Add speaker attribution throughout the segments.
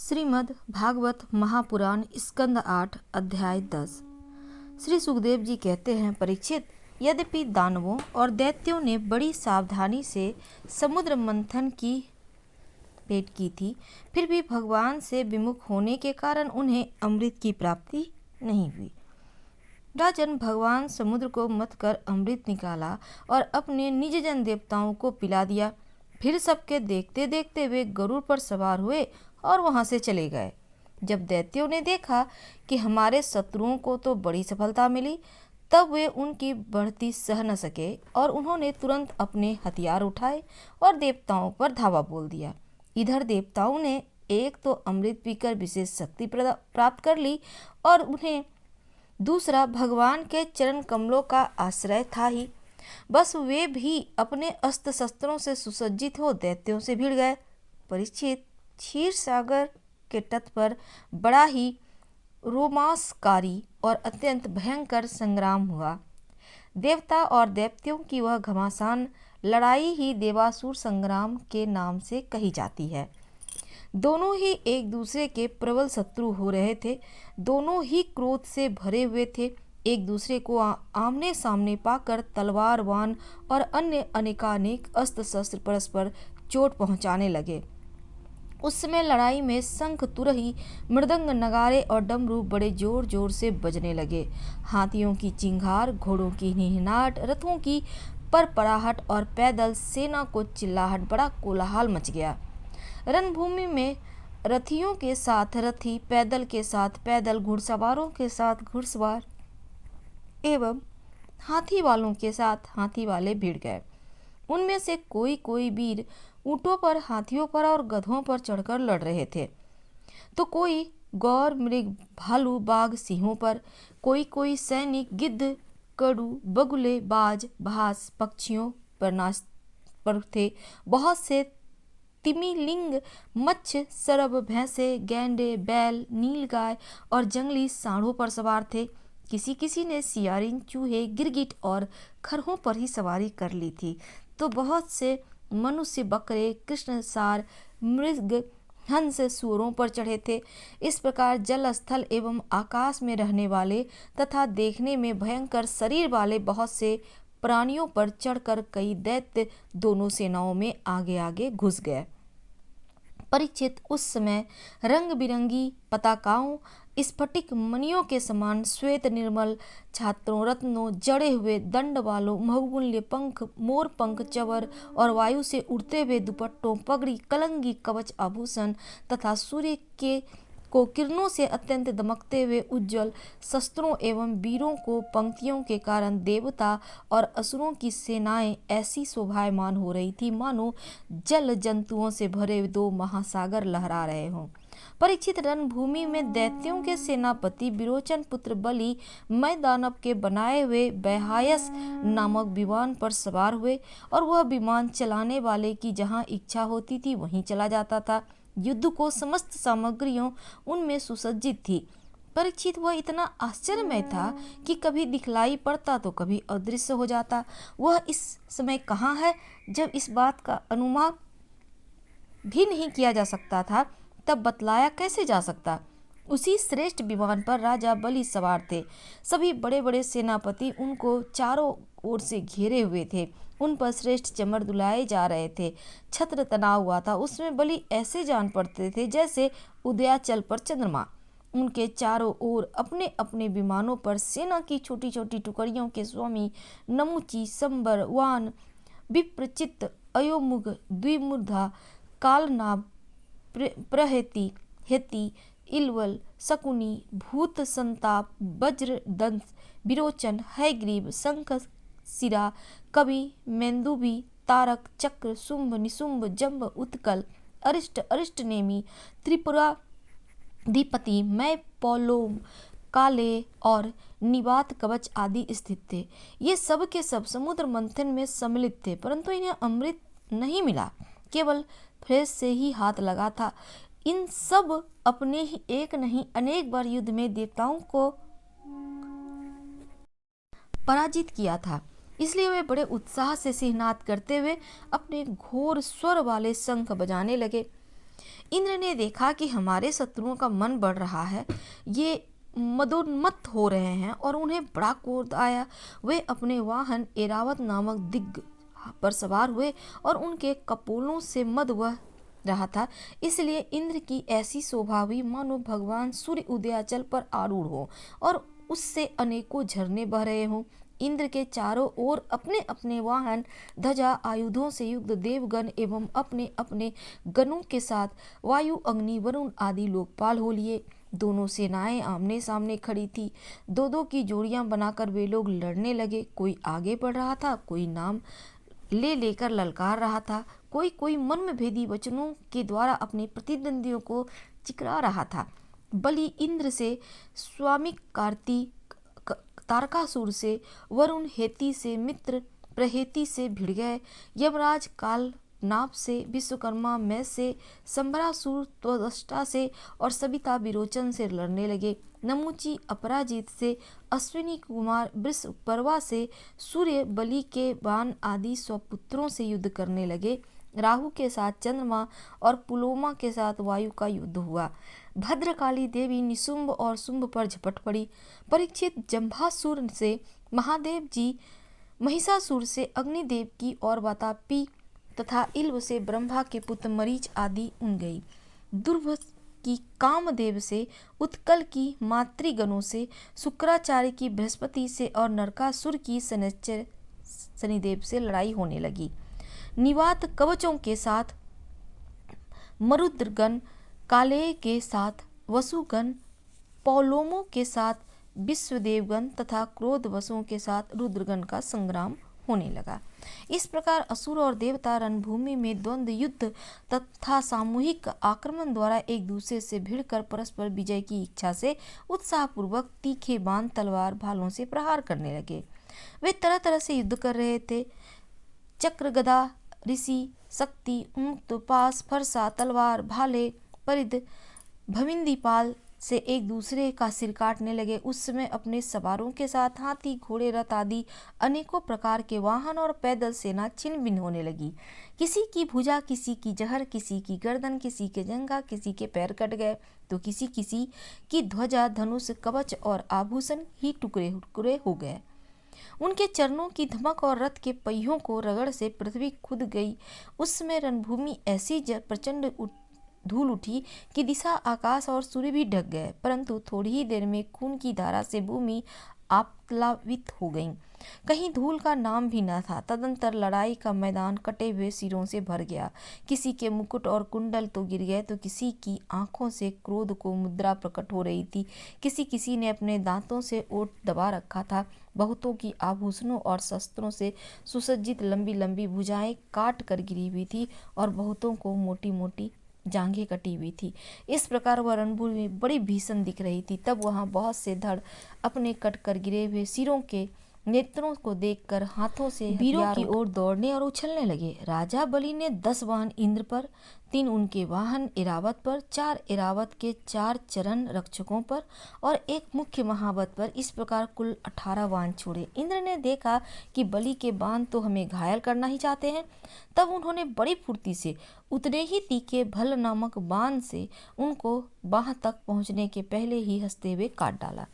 Speaker 1: श्रीमद् भागवत महापुराण स्कंद 8 अध्याय 10। श्री सुखदेव जी कहते हैं, परीक्षित, यद्यपि दानवों और दैत्यों ने बड़ी सावधानी से समुद्र मंथन की भेंट की थी, फिर भी भगवान से विमुख होने के कारण उन्हें अमृत की प्राप्ति नहीं हुई। राजन, भगवान समुद्र को मथ कर अमृत निकाला और अपने निज जन देवताओं को पिला दिया। फिर सबके देखते देखते वे गरुड़ पर सवार हुए और वहां से चले गए। जब दैत्यों ने देखा कि हमारे शत्रुओं को तो बड़ी सफलता मिली, तब वे उनकी बढ़ती सह न सके और उन्होंने तुरंत अपने हथियार उठाए और देवताओं पर धावा बोल दिया। इधर देवताओं ने एक तो अमृत पीकर विशेष शक्ति प्राप्त कर ली और उन्हें दूसरा भगवान के चरण कमलों का आश्रय था ही। बस वे भी अपने अस्त्र शस्त्रों से सुसज्जित हो दैत्यों से भिड़ गए। परीक्षित, क्षीर सागर के तट पर बड़ा ही रोमांचकारी और अत्यंत भयंकर संग्राम हुआ। देवता और दैत्यों की वह घमासान लड़ाई ही देवासुर संग्राम के नाम से कही जाती है। दोनों ही एक दूसरे के प्रबल शत्रु हो रहे थे। दोनों ही क्रोध से भरे हुए थे। एक दूसरे को आमने सामने पाकर तलवार, बाण और अन्य अनेकानेक अस्त्र शस्त्र परस्पर चोट पहुंचाने लगे। उस समय लड़ाई में शंख, तुरही, मृदंग, नगारे और डमरू बड़े जोर जोर से बजने लगे। हाथियों की चिंगार, घोड़ों की हिनहिनाहट, रथों की परपराहट और पैदल सेना को चिल्लाहट, बड़ा कोलाहल मच गया। रणभूमि में रथियों के साथ रथी, पैदल के साथ पैदल, घुड़सवारों के साथ घुड़सवार एवं हाथी वालों के साथ हाथी वाले भिड़ गए। उनमें से कोई कोई वीर ऊंटों पर, हाथियों पर और गधों पर चढ़कर लड़ रहे थे, तो कोई गौर, मृग, भालू, बाघ, सिंहों पर, कोई कोई सैनिक गिद्ध, कड़ू, बगुले, बाज, भास पक्षियों पर थे। बहुत से तिमिलिंग, मच्छ, सरब, भैंसे, गैंडे, बैल, नीलगाय और जंगली सांडों पर सवार थे। किसी किसी ने सियारिन, चूहे, गिरगिट और खरहों पर ही सवारी कर ली थी, तो बहुत से मनुष्य, बकरे, कृष्णसार, मृग, हंस, सूअरों पर चढ़े थे। इस प्रकार जल, स्थल एवं आकाश में रहने वाले तथा देखने में भयंकर शरीर वाले बहुत से प्राणियों पर चढ़कर कई दैत्य दोनों सेनाओं में आगे आगे घुस गए। परीक्षित, उस समय रंग बिरंगी पताकाओं, स्फटिक मणियों के समान श्वेत निर्मल छात्रों, रत्नों जड़े हुए दंड वालों, बहुमूल्य पंख, मोर पंख, चवर और वायु से उड़ते हुए दुपट्टों, पगड़ी, कलंगी, कवच, आभूषण तथा सूर्य के किरणों से अत्यंत दमकते हुए उज्ज्वल शस्त्रों एवं वीरों को पंक्तियों के कारण देवता और असुरों की सेनाएं ऐसी शोभायमान हो रही थी मानो जल जंतुओं से भरे दो महासागर लहरा रहे हों। परीक्षित, रणभूमि में दैत्यों के सेनापति विरोचन पुत्र बलि मय दानव के बनाए हुए वैहायस नामक विमान पर सवार हुए और वह विमान चलाने वाले की जहाँ इच्छा होती थी वहीं चला जाता था। युद्ध को समस्त सामग्रियों उनमें सुसज्जित थी। परीक्षित, वह इतना आश्चर्यमय था कि कभी दिखलाई पड़ता तो कभी अदृश्य हो जाता। वह इस समय कहाँ है? जब इस बात का अनुमान भी नहीं किया जा सकता था, तब बतलाया कैसे जा सकता? उसी श्रेष्ठ विमान पर राजा बलि सवार थे। सभी बड़े बड़े सेनापति उनको चारों ओर से घेरे हुए थे। उन पर श्रेष्ठ चमर दुलाए जा रहे थे। छत्र तना हुआ था। उसमें बलि ऐसे जान पड़ते थे जैसे उदयाचल पर चंद्रमा। उनके चारों ओर अपने अपने विमानों पर सेना की छोटी छोटी टुकड़ियों के स्वामी नमुची, संबर, वान, विप्रचित्त, अयोमुग, द्विमुधा, कालनाभ, प्रहेति, हेति, इलवल, शकुनी, भूत संताप, वज्र दंश, विरोचन, हयग्रीव, शंख शिरा, कवि, मेंदुभी, तारक, चक्र, शुंभ, निशुंभ, जंब, उत्कल, अरिष्ट, अरिष्टनेमी, त्रिपुराधिपति, मय, पौलोम, काले और निवात कवच आदि स्थित थे। ये सब के सब समुद्र मंथन में सम्मिलित थे, परंतु इन्हें अमृत नहीं मिला, केवल फ्रेश से ही हाथ लगा था। इन सब अपने ही एक नहीं अनेक बार युद्ध में देवताओं को पराजित किया था, इसलिए वे बड़े उत्साह से सिंहनाद करते हुए अपने घोर स्वर वाले शंख बजाने लगे। इंद्र ने देखा कि हमारे शत्रुओं का मन बढ़ रहा है, ये मदोन्मत्त हो रहे हैं और उन्हें बड़ा क्रोध आया। वे अपने वाहन एरावत नामक दिग्ग पर सवार हुए और उनके कपोलों से मद बह रहा था। इसलिए इंद्र की ऐसी शोभा हुई मानो भगवान सूर्य उदयाचल पर आरूढ़ हो और उससे अनेकों झरने बह रहे हों। इंद्र के चारों ओर अपने अपने वाहन, ध्वजा, आयुधों से युक्त देवगण एवं अपने अपने गणों के साथ वायु, अग्नि, वरुण आदि लोकपाल हो लिए। दोनों सेनाएं आमने सामने खड़ी थी। दो दो की जोड़ियां बनाकर वे लोग लड़ने लगे। कोई आगे बढ़ रहा था, कोई नाम लेकर ललकार रहा था, कोई कोई मर्मभेदी वचनों के द्वारा अपने प्रतिद्वंदियों को चिकरा रहा था। बलि इंद्र से, स्वामी कार्तिक तारकासुर से, वरुण हेती से, मित्र प्रहेती से भिड़ गए। यमराज काल नाप से, विश्वकर्मा मैं से, संबरासुर त्वदष्टा से और सविता विरोचन से लड़ने लगे। नमुची अपराजित से, अश्विनी कुमार वृषपर्वा से, सूर्य बलि के बाण आदि स्वपुत्रों से युद्ध करने लगे। राहु के साथ चंद्रमा और पुलोमा के साथ वायु का युद्ध हुआ। भद्रकाली देवी निशुंभ और शुंभ पर झपट पड़ी। परीक्षित जंभासुर से महादेव जी, महिषासुर से अग्निदेव की और वातापी तथा इल्व से ब्रह्मा के पुत्र मरीच आदि उन गई। दुर्भ की कामदेव से, उत्कल की मातृगणों से, शुक्राचार्य की बृहस्पति से और नरकासुर की शनिदेव से लड़ाई होने लगी। निवात कवचों के साथ मरुद्रगण, कालेय के साथ वसुगण, पौलोमों के साथ विश्वदेवगण तथा क्रोधवशों के साथ रुद्रगण का संग्राम होने लगा। इस प्रकार असुर और देवता रणभूमि में द्वंद्व युद्ध तथा सामूहिक आक्रमण द्वारा एक दूसरे से भिड़कर परस्पर विजय की इच्छा से उत्साहपूर्वक तीखे बाण, तलवार, भालों से प्रहार करने लगे। वे तरह तरह से युद्ध कर रहे थे। चक्र, गदा, ऋषि, शक्ति, मुक्त, पास, फरसा, तलवार, भाले, परिध, भविंदीपाल से एक दूसरे का सिर काटने लगे। उस समय अपने सवारों के साथ हाथी, घोड़े, रथ आदि अनेकों प्रकार के वाहन और पैदल सेना छिन्न भिन्न होने लगी। किसी की भुजा, किसी की जहर, किसी की गर्दन, किसी के जंघा, किसी के पैर कट गए तो किसी किसी की ध्वजा, धनुष, कवच और आभूषण ही टुकड़े टुकड़े हो गए। उनके चरणों की धमक और रथ के पहियों को रगड़ से पृथ्वी खुद गई। उस समय रणभूमि ऐसी प्रचंड धूल उठी कि दिशा, आकाश और सूर्य भी ढक गए, परंतु थोड़ी ही देर में खून की धारा से भूमि आप्लावित हो गई। कहीं धूल का नाम भी न था। तदंतर लड़ाई का मैदान कटे हुए सिरों से भर गया। किसी के मुकुट और कुंडल तो गिर गए तो किसी की आंखों से क्रोध को मुद्रा प्रकट हो रही थी। किसी किसी ने अपने दांतों से ओठ दबा रखा था। बहुतों की आभूषणों और शस्त्रों से सुसज्जित लंबी लंबी भुजाएं काट कर गिरी हुई थी और बहुतों को मोटी मोटी जांघें कटी हुई थी। इस प्रकार वह रणभूमि बड़ी भीषण दिख रही थी। तब वहां बहुत से धड़ अपने कटकर गिरे हुए सिरों के नेत्रों को देखकर हाथों से वीरों की ओर दौड़ने और उछलने लगे। राजा बलि ने 10 वाहन इंद्र पर, 3 उनके वाहन एरावत पर, 4 एरावत के 4 चरण रक्षकों पर और 1 मुख्य महावत पर, इस प्रकार कुल 18 वाहन छोड़े। इंद्र ने देखा कि बलि के बाण तो हमें घायल करना ही चाहते हैं। तब उन्होंने बड़ी फुर्ती से उतने ही तीखे भल नामक बाण से उनको बाह तक पहुंचने के पहले ही हंसते हुए काट डाला।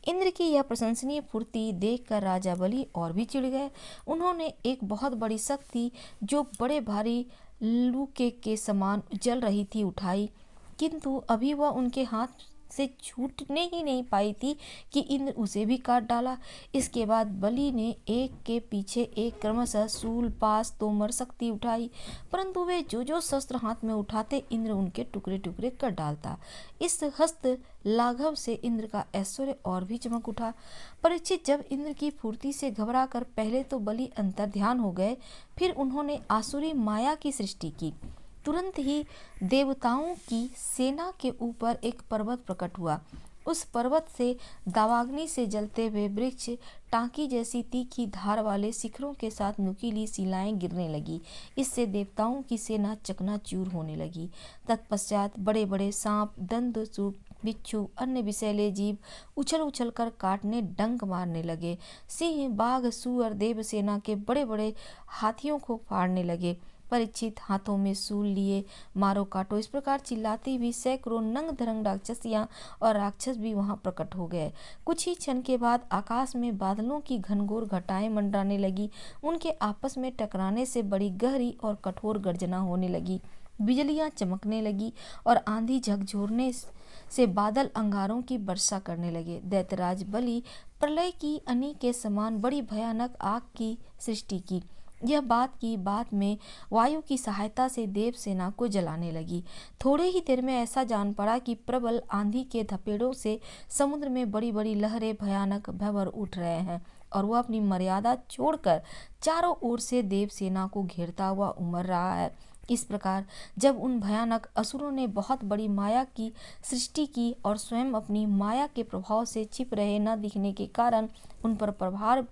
Speaker 1: इंद्र की यह प्रशंसनीय फुर्ती देखकर राजा बलि और भी चिढ़ गए। उन्होंने एक बहुत बड़ी शक्ति जो बड़े भारी लूके के समान जल रही थी उठाई, किंतु अभी वह उनके हाथ से छूटने ही नहीं पाई थी कि इंद्र उसे भी काट डाला। इसके बाद बलि ने एक के पीछे एक क्रमशः शूल, पास, तोमर, शक्ति उठाई, परंतु वे जो शस्त्र हाथ में उठाते इंद्र उनके टुकड़े टुकड़े कर डालता। इस हस्त लाघव से इंद्र का ऐश्वर्य और भी चमक उठा। परीक्षित जब इंद्र की फुर्ती से घबरा कर पहले तो बलि अंतर्ध्यान हो गए, फिर उन्होंने आसुरी माया की सृष्टि की। तुरंत ही देवताओं की सेना के ऊपर एक पर्वत प्रकट हुआ। उस पर्वत से दावाग्नि से जलते हुए वृक्ष, टांकी जैसी तीखी धार वाले शिखरों के साथ नुकीली शिलाएं गिरने लगी। इससे देवताओं की सेना चकनाचूर होने लगी। तत्पश्चात बड़े बड़े सांप, दंतसूप, बिच्छू, अन्य विषैले जीव उछल उछल कर काटने, डंक मारने लगे। सिंह, बाघ, सूअर देवसेना के बड़े बड़े हाथियों को फाड़ने लगे। परीक्षित हाथों में सूल लिए मारो काटो इस प्रकार चिल्लाती भी सैकड़ों नंग धरंग राक्षसियां और राक्षस भी वहां प्रकट हो गए। कुछ ही क्षण के बाद आकाश में बादलों की घनघोर घटाएं मंडराने लगी। उनके आपस में टकराने से बड़ी गहरी और कठोर गर्जना होने लगी। बिजलियां चमकने लगी और आंधी झकझोरने से बादल अंगारों की वर्षा करने लगे। दैत्यराज बलि प्रलय की अनी के समान बड़ी भयानक आग की सृष्टि की। यह बात की बाद में वायु की सहायता से देव सेना को जलाने लगी। थोड़े ही देर में ऐसा जान पड़ा कि प्रबल आंधी के धपेड़ों से समुद्र में बड़ी बड़ी लहरें भयानक भंवर उठ रहे हैं और वह अपनी मर्यादा छोड़कर चारों ओर से देव सेना को घेरता हुआ उमड़ रहा है। इस प्रकार जब उन भयानक असुरों ने बहुत बड़ी माया की सृष्टि की और स्वयं अपनी माया के प्रभाव से छिप रहे न दिखने के कारण उन पर प्रहार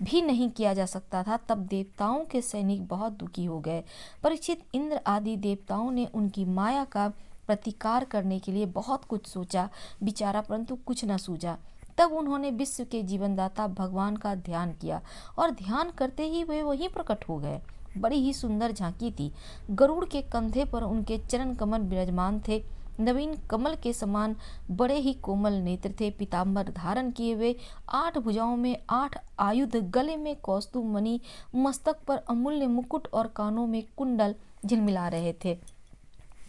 Speaker 1: भी नहीं किया जा सकता था, तब देवताओं के सैनिक बहुत दुखी हो गए। परीक्षित, इंद्र आदि देवताओं ने उनकी माया का प्रतिकार करने के लिए बहुत कुछ सोचा विचारा, परंतु कुछ न सूझा। तब उन्होंने विश्व के जीवनदाता भगवान का ध्यान किया और ध्यान करते ही वे वहीं प्रकट हो गए। बड़ी ही सुंदर झांकी थी। गरुड़ के कंधे पर उनके चरण कमल विराजमान थे। नवीन कमल के समान बड़े ही कोमल नेत्र थे। पीताम्बर धारण किए वे 8 भुजाओं में 8 आयुध, गले में कौस्तुभ मणि, मस्तक पर अमूल्य मुकुट और कानों में कुंडल झिलमिला रहे थे।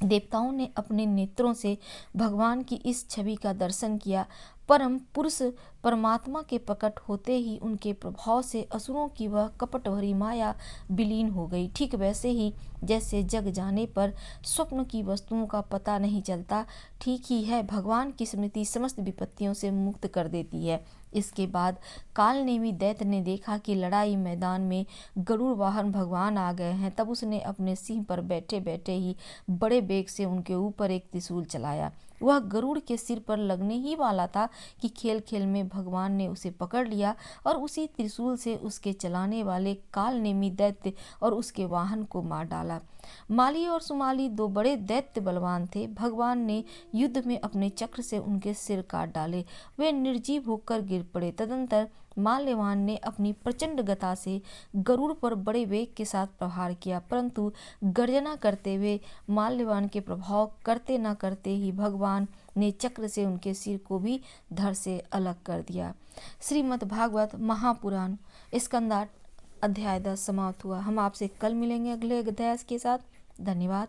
Speaker 1: देवताओं ने अपने नेत्रों से भगवान की इस छवि का दर्शन किया। परम पुरुष परमात्मा के प्रकट होते ही उनके प्रभाव से असुरों की वह कपट भरी माया विलीन हो गई। ठीक वैसे ही जैसे जग जाने पर स्वप्न की वस्तुओं का पता नहीं चलता, ठीक ही है भगवान की स्मृति समस्त विपत्तियों से मुक्त कर देती है। इसके बाद कालनेमी दैत्य ने देखा कि लड़ाई मैदान में गरुड़ वाहन भगवान आ गए हैं। तब उसने अपने सिंह पर बैठे बैठे ही बड़े वेग से उनके ऊपर एक त्रिशूल चलाया। वह गरुड़ के सिर पर लगने ही वाला था कि खेल खेल में भगवान ने उसे पकड़ लिया और उसी त्रिशूल से उसके चलाने वाले कालनेमी दैत्य और उसके वाहन को मार डाला। माली और सुमाली 2 बड़े दैत्य बलवान थे। भगवान ने युद्ध में अपने चक्र से उनके सिर काट डाले। वे निर्जीव होकर गिर पड़े। तदंतर माल्यवान ने अपनी प्रचंड गदा से गरुड़ पर बड़े वेग के साथ प्रहार किया, परंतु गर्जना करते हुए माल्यवान के प्रभाव करते न करते ही भगवान ने चक्र से उनके सिर को भी धड़ से अलग कर दिया। श्रीमद् भागवत महापुराण स्कंद 8 अध्याय 10 समाप्त हुआ। हम आपसे कल मिलेंगे अगले अध्याय के साथ। धन्यवाद।